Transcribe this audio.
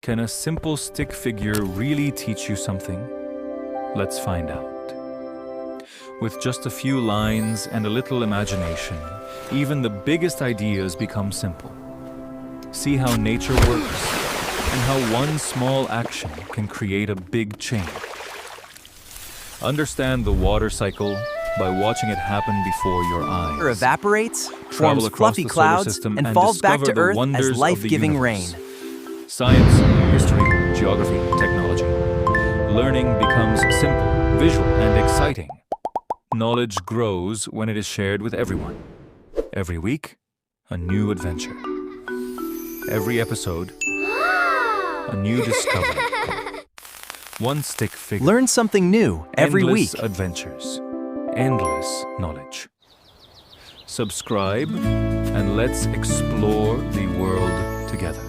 Can a simple stick figure really teach you something? Let's find out. With just a few lines and a little imagination, even the biggest ideas become simple. See how nature works and how one small action can create a big change. Understand the water cycle by watching it happen before your eyes. Water evaporates, Travel forms across fluffy the solar clouds, system and falls back discover to the Earth wonders as of the life-giving rain. universe. Science, history, geography, technology. Learning becomes simple, visual, and exciting. Knowledge grows when it is shared with everyone. Every week, a new adventure. Every episode, a new discovery. One stick figure. Learn something new every Endless week. adventures. Endless knowledge. Subscribe and let's explore the world together.